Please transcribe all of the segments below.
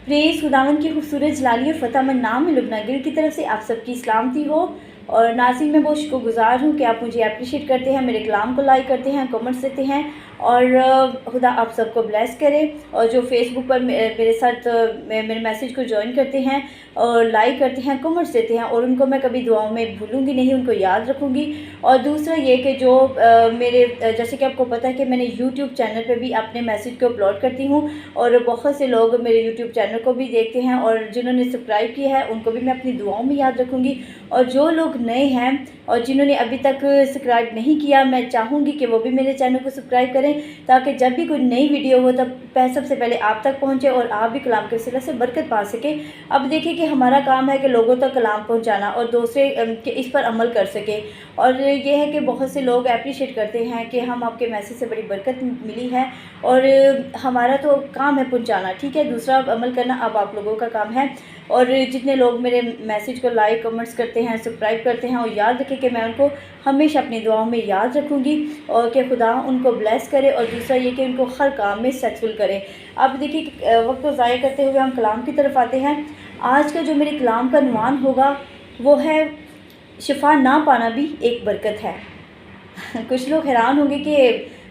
Praise खुदावंद की खूबसूरत जलाली और फ़तह नाम में लुबना गिल की तरफ से आप सबकी सलामती हो। और नाज़रीन, मैं बहुत शुक्रगुज़ार हूँ कि आप मुझे अप्रिशिएट करते हैं, मेरे कलाम को लाइक करते हैं, कमेंट्स देते हैं। और खुदा आप सबको ब्लेस करे। और जो फेसबुक पर मेरे साथ मेरे मैसेज को ज्वाइन करते हैं और लाइक करते हैं, कमेंट्स देते हैं, और उनको मैं कभी दुआओं में भूलूंगी नहीं, उनको याद रखूंगी। और दूसरा ये कि जो मेरे जैसे कि आपको पता है कि मैंने यूट्यूब चैनल पे भी अपने मैसेज को अपलोड करती हूँ, और बहुत से लोग मेरे यूट्यूब चैनल को भी देखते हैं, और जिन्होंने सब्सक्राइब किया है उनको भी मैं अपनी दुआओं में याद रखूँगी। और जो लोग नए हैं और जिन्होंने अभी तक सब्सक्राइब नहीं किया, मैं चाहूँगी कि वो भी मेरे चैनल को सब्सक्राइब करें, ताकि जब भी कोई नई वीडियो हो तब सबसे पहले आप तक पहुंचे और आप भी कलाम के वसीला से बरकत पा सके। अब देखिए कि हमारा काम है कि लोगों तक कलाम पहुंचाना और दूसरे कि इस पर अमल कर सके। और ये है कि बहुत से लोग अप्रिशिएट करते हैं कि हम आपके मैसेज से बड़ी बरकत मिली है, और हमारा तो काम है पहुंचाना, ठीक है, दूसरा अमल करना अब आप लोगों का काम है। और जितने लोग मेरे मैसेज को लाइक कमेंट्स करते हैं, सब्सक्राइब करते हैं, और याद रखें कि मैं उनको हमेशा अपनी दुआओं में याद रखूँगी, और कि खुदा उनको ब्लेस करे, और दूसरा ये कि उनको हर काम में सक्सेसफुल करे। अब देखिए वक्त को ज़ाया करते हुए हम कलाम की तरफ आते हैं। आज का जो मेरे कलाम का नुआन होगा वो है शिफा ना पाना भी एक बरकत है। कुछ लोग हैरान होंगे कि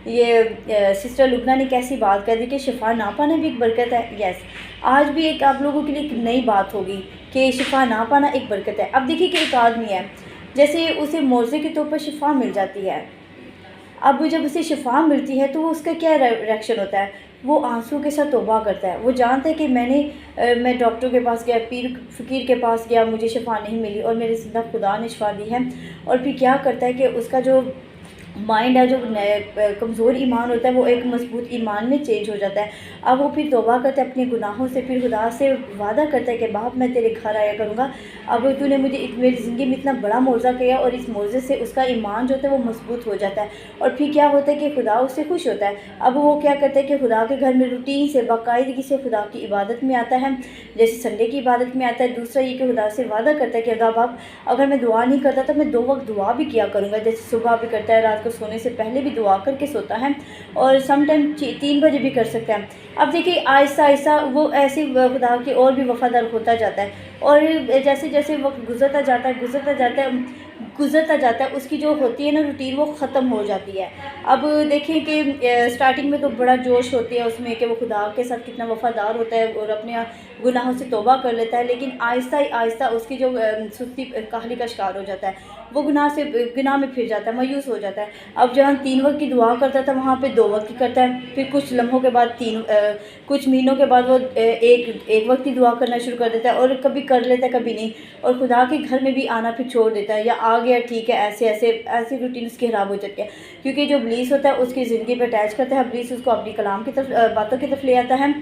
ये सिस्टर लुबना ने कैसी बात कर दी कि शिफा ना पाना भी एक बरकत है। यस, आज भी एक आप लोगों के लिए एक नई बात होगी कि शिफा ना पाना एक बरकत है। अब देखिए कि एक आदमी है, जैसे उसे मोर्जे के तौर पर शिफा मिल जाती है। अब जब उसे शिफा मिलती है तो वो उसका क्या रिएक्शन होता है? वो आंसू के साथ तौबा करता है। वो जानता है कि मैं डॉक्टर के पास गया, पीर फ़कीर के पास गया, मुझे शिफा नहीं मिली, और मेरे ज़िंदा खुदा ने शिफा दी है। और फिर क्या करता है कि उसका जो माइंड है, जो कमज़ोर ईमान होता है, वो एक मजबूत ईमान में चेंज हो जाता है। अब वो फिर तौबा करता है अपने गुनाहों से, फिर खुदा से वादा करता है कि बाप मैं तेरे घर आया करूँगा, अब तूने मुझे मेरी ज़िंदगी में इतना बड़ा मौज़ा किया, और इस मौज़े से उसका ईमान जो होता है वो मजबूत हो जाता है। और फिर क्या होता है कि खुदा उससे खुश होता है। अब वो क्या करता है कि खुदा के घर में रूटीन से बाकायदगी से खुदा की इबादत में आता है, जैसे संडे की इबादत में आता है। दूसरा ये कि खुदा से वादा करता है कि खुदा बाप अगर मैं दुआ नहीं करता तो मैं 2 वक्त दुआ भी किया करूँगा, जैसे सुबह भी करता है, रात को सोने से पहले भी दुआ करके सोता है, और सम टाइम 3 बजे भी कर सकता है। अब देखिए आहिस्ता आहिस्ता वो ऐसे खुदा के और भी वफ़ादार होता जाता है, और जैसे जैसे वक्त गुजरता जाता है उसकी जो होती है ना रूटीन, वो ख़त्म हो जाती है। अब देखिए कि स्टार्टिंग में तो बड़ा जोश होती है उसमें कि वो खुदा के साथ कितना वफ़ादार होता है और अपने गुनाहों से तौबा कर लेता है, लेकिन आहिस्ता उसकी जो सुस्ती काहली का शिकार हो जाता है, वो गुनाह में फिर जाता है, मायूस हो जाता है। अब जहाँ 3 वक्त की दुआ करता था वहाँ पे 2 वक्त की करता है, फिर कुछ लम्हों के बाद कुछ महीनों के बाद वो एक वक्त की दुआ करना शुरू कर देता है, और कभी कर लेता है कभी नहीं, और खुदा के घर में भी आना फिर छोड़ देता है, या आ गया ठीक है, ऐसे रूटीन उसकी ख़राब हो जाती है। क्योंकि जो इब्लीस होता है उसकी ज़िंदगी पर अटैच करता है, इब्लीस उसको अपनी कलाम की तरफ बातों की तरफ ले आता है,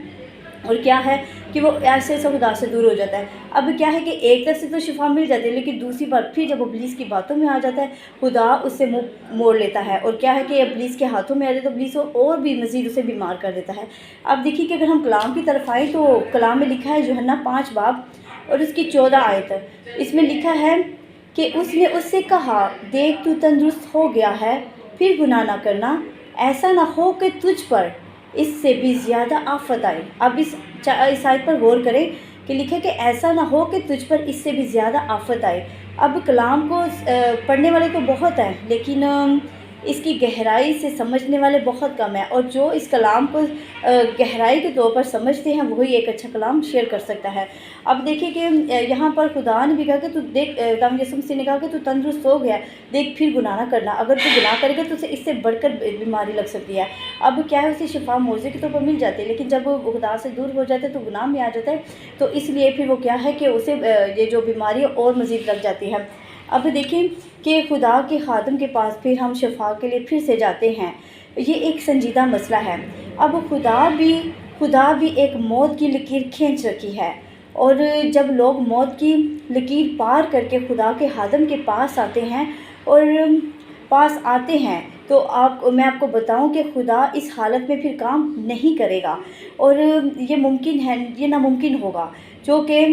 और क्या है कि वो ऐसे खुदा से दूर हो जाता है। अब क्या है कि एक तरफ से तो शिफा मिल जाती है, लेकिन दूसरी बार फिर जब इब्लीस की बातों में आ जाता है, खुदा उससे मुँह मोड़ लेता है, और क्या है कि इब्लीस के हाथों में आ जाए तो इब्लीस और भी मज़ीद उसे बीमार कर देता है। अब देखिए कि अगर हम कलाम की तरफ आएँ तो कलाम में लिखा है यूहन्ना 5 बाब और उसकी 14 आयत, इसमें लिखा है कि उसने उससे कहा, देख तू तंदुरुस्त हो गया है, फिर गुनाह ना करना, ऐसा ना हो कि तुझ पर इससे भी ज़्यादा आफत आए। अब इस आयत पर गौर करें कि लिखा कि ऐसा ना हो कि तुझ पर इससे भी ज़्यादा आफत आए। अब कलाम को पढ़ने वाले तो बहुत हैं, लेकिन इसकी गहराई से समझने वाले बहुत कम हैं, और जो इस कलाम को गहराई के तौर पर समझते हैं वही एक अच्छा कलाम शेयर कर सकता है। अब देखिए कि यहाँ पर खुदा ने भी कहा कि तू देख, दाम यसुम से ने कहा कि तू तंदुरुस्त हो गया, देख फिर गुनाह ना करना, अगर तू गुनाह करेगा तो उसे इससे बढ़कर बीमारी लग सकती है। अब क्या है, उसे शिफा मौजे के तौर पर मिल जाती है, लेकिन जब वो खुदा से दूर हो जाता है तो गुनाह में आ जाता है, तो इसलिए फिर वो क्या है कि उसे ये जो बीमारी और मज़ीद लग जाती है। अब देखें कि खुदा के खादम के पास फिर हम शिफा के लिए फिर से जाते हैं, ये एक संजीदा मसला है। अब खुदा भी एक मौत की लकीर खींच रखी है, और जब लोग मौत की लकीर पार करके खुदा के खादम के पास आते हैं तो मैं आपको बताऊं कि खुदा इस हालत में फिर काम नहीं करेगा, और ये नामुमकिन होगा, जो कि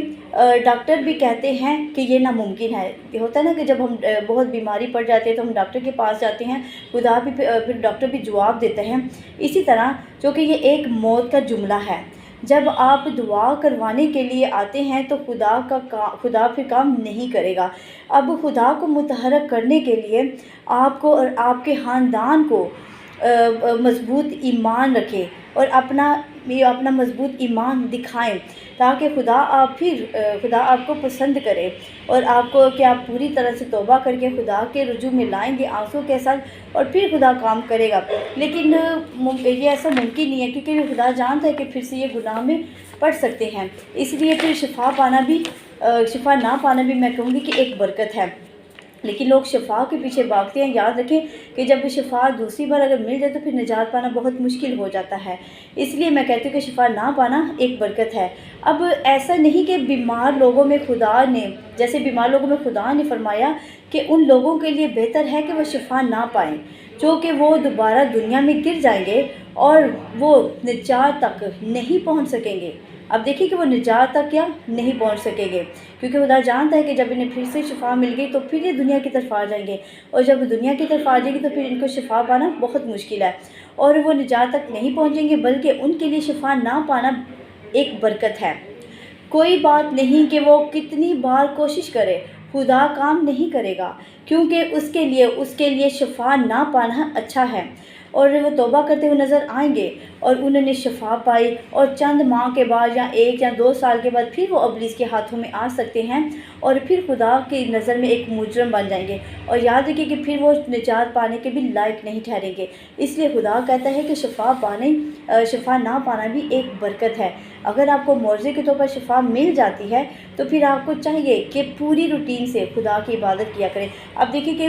डॉक्टर भी कहते हैं कि ये नामुमकिन है। ये होता है ना कि जब हम बहुत बीमारी पड़ जाती है तो हम डॉक्टर के पास जाते हैं, खुदा भी फिर डॉक्टर भी जवाब देते हैं। इसी तरह जो कि ये एक मौत का जुमला है, جب آپ دعا کروانے کے لیے آتے ہیں تو خدا پھر کام نہیں کرے گا۔ اب خدا کو متحرک کرنے کے لیے آپ کو اور آپ کے خاندان کو مضبوط ایمان رکھیں اور اپنا مضبوط ایمان دکھائیں، تاکہ خدا آپ کو پسند کرے اور آپ کو کہ آپ پوری طرح سے توبہ کر کے خدا کے رجوع میں لائیں گے آنسوں کے ساتھ، اور پھر خدا کام کرے گا۔ لیکن یہ ایسا ممکن نہیں ہے، کیونکہ خدا جانتا ہے کہ پھر سے یہ گناہ میں پڑ سکتے ہیں۔ اس لیے پھر شفا نہ پانا بھی میں کہوں گی کہ ایک برکت ہے، لیکن لوگ شفا کے پیچھے بھاگتے ہیں۔ یاد رکھیں کہ جب شفا دوسری بار اگر مل جائے تو پھر نجات پانا بہت مشکل ہو جاتا ہے۔ اس لیے میں کہتی ہوں کہ شفا نہ پانا ایک برکت ہے۔ اب ایسا نہیں کہ بیمار لوگوں میں خدا نے فرمایا کہ ان لوگوں کے لیے بہتر ہے کہ وہ شفا نہ پائیں، جو کہ وہ دوبارہ دنیا میں گر جائیں گے اور وہ نجات تک نہیں پہنچ سکیں گے۔ اب دیکھیں کہ وہ نجات تک کیا نہیں پہنچ سکیں گے، کیونکہ خدا جانتا ہے کہ جب انہیں پھر سے شفا مل گئی تو پھر یہ دنیا کی طرف آ جائیں گے، اور جب دنیا کی طرف آ جائیں گے تو پھر ان کو شفا پانا بہت مشکل ہے، اور وہ نجات تک نہیں پہنچیں گے، بلکہ ان کے لیے شفا نہ پانا ایک برکت ہے۔ کوئی بات نہیں کہ وہ کتنی بار کوشش کرے، خدا کام نہیں کرے گا، کیونکہ اس کے لیے شفا نہ پانا اچھا ہے۔ اور وہ توبہ کرتے ہوئے نظر آئیں گے اور انہوں نے شفا پائی، اور چند ماہ کے بعد یا 1 یا 2 سال کے بعد پھر وہ ابلیس کے ہاتھوں میں آ سکتے ہیں، اور پھر خدا کی نظر میں ایک مجرم بن جائیں گے، اور یاد رکھیے کہ پھر وہ نجات پانے کے بھی لائق نہیں ٹھہریں گے۔ اس لیے خدا کہتا ہے کہ شفا نہ پانا بھی ایک برکت ہے۔ اگر آپ کو معجزے کے طور پر شفا مل جاتی ہے تو پھر آپ کو چاہیے کہ پوری روٹین سے خدا کی عبادت کیا کریں۔ اب دیکھیے کہ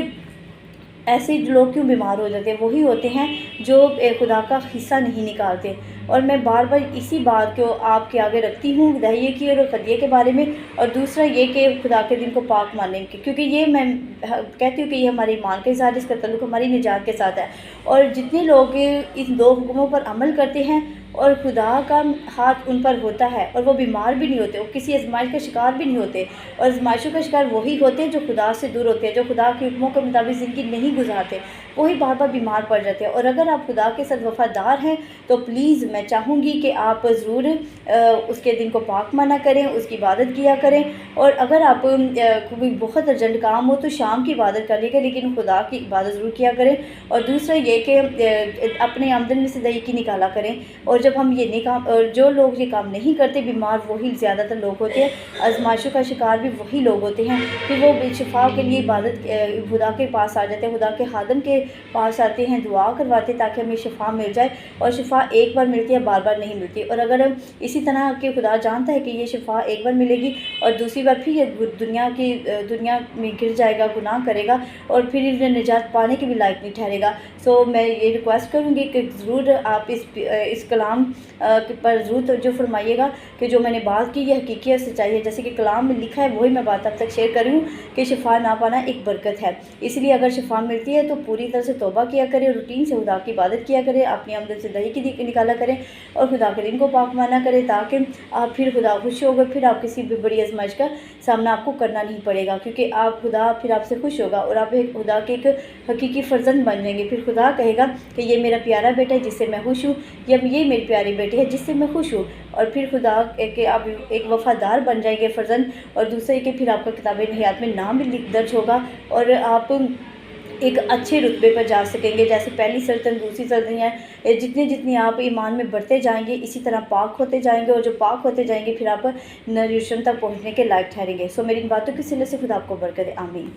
ایسے لوگ کیوں بیمار ہو جاتے ہیں؟ وہی ہوتے ہیں جو خدا کا حصہ نہیں نکالتے۔ اور میں بار بار اسی بات کو آپ کے آگے رکھتی ہوں، دہیے کی اور خدیے کے بارے میں، اور دوسرا یہ کہ خدا کے دن کو پاک ماننے کی، کیونکہ یہ میں کہتی ہوں کہ یہ ہمارے ایمان کے ساتھ، اس کا تعلق ہماری نجات کے ساتھ ہے۔ اور جتنے لوگ ان 2 حکموں پر عمل کرتے ہیں اور خدا کا ہاتھ ان پر ہوتا ہے اور وہ بیمار بھی نہیں ہوتے، وہ کسی آزمائش کا شکار بھی نہیں ہوتے، اور آزمائشوں کا شکار وہی ہوتے ہیں جو خدا سے دور ہوتے ہیں، جو خدا کے حکموں کے مطابق زندگی نہیں گزارتے، وہی بار بار بیمار پڑ جاتے ہیں۔ اور اگر آپ خدا کے ساتھ وفادار ہیں تو پلیز میں چاہوں گی کہ آپ ضرور اس کے دن کو پاک مانا کریں، اس کی عبادت کیا کریں، اور اگر آپ کوئی بہت ارجنٹ کام ہو تو شام کی عبادت کر لیے گا، لیکن خدا کی عبادت ضرور کیا کریں۔ اور دوسرا یہ کہ اپنے آمدن میں سے دہی کی نکالا کریں، اور جب ہم یہ نہیں کام، اور جو لوگ یہ کام نہیں کرتے، بیمار وہی زیادہ تر لوگ ہوتے ہیں، آزمائشوں کا شکار بھی وہی لوگ ہوتے ہیں، کہ وہ شفا کے لیے عبادت خدا کے پاس آ جاتے ہیں، خدا کے خادم کے پاس آتے ہیں، دعا کرواتے تاکہ ہمیں شفا مل جائے، اور شفا ایک بار ملتی ہے، بار بار نہیں ملتی۔ اور اگر اسی طرح کہ خدا جانتا ہے کہ یہ شفا ایک بار ملے گی اور دوسری بار پھر یہ دنیا میں گر جائے گا، گناہ کرے گا، اور پھر انہیں نجات پانے کے بھی لائق نہیں ٹھہرے گا۔ سو میں یہ ریکویسٹ کروں گی کہ ضرور آپ اس کلام پر ضرور توجہ فرمائیے گا کہ جو میں نے بات کی یہ حقیقی اور سچائی ہے، جیسے کہ کلام میں لکھا ہے وہی میں بات آپ تک شیئر کر رہی ہوں کہ شفا نہ پانا ایک برکت ہے۔ اس لیے اگر شفا ملتی ہے تو پوری طرح سے توبہ کیا کریں، روٹین سے خدا کی عبادت کیا کریں، اپنی آمدن سے دہی کی نکالا کریں، اور خدا کے دن کو پاک مانا کریں، تاکہ آپ پھر خدا خوش ہوگا، پھر آپ کسی بھی بڑی آزمائش کا سامنا آپ کو کرنا نہیں پڑے گا، کیونکہ خدا پھر آپ سے خوش ہوگا اور آپ خدا کے ایک حقیقی فرزند بن جائیں گے۔ پھر خدا کہے گا کہ یہ میرا پیارا بیٹا ہے جس سے میں خوش ہوں، یا یہ میری پیاری بیٹی ہے جس سے میں خوش ہوں، اور پھر خدا کہ آپ ایک وفادار بن جائیں گے فرزند، اور دوسرے کہ پھر آپ کا کتاب حیات میں نام بھی درج ہوگا، اور آپ ایک اچھے رتبے پر جا سکیں گے، جیسے پہلی سلطنت، دوسری سلطنت ہے، جتنی آپ ایمان میں بڑھتے جائیں گے اسی طرح پاک ہوتے جائیں گے، اور جو پاک ہوتے جائیں گے پھر آپ یروشلم تک پہنچنے کے لائق ٹھہریں گے۔ سو میری ان باتوں کی صلہ سے خدا آپ کو برکت دے، آمین۔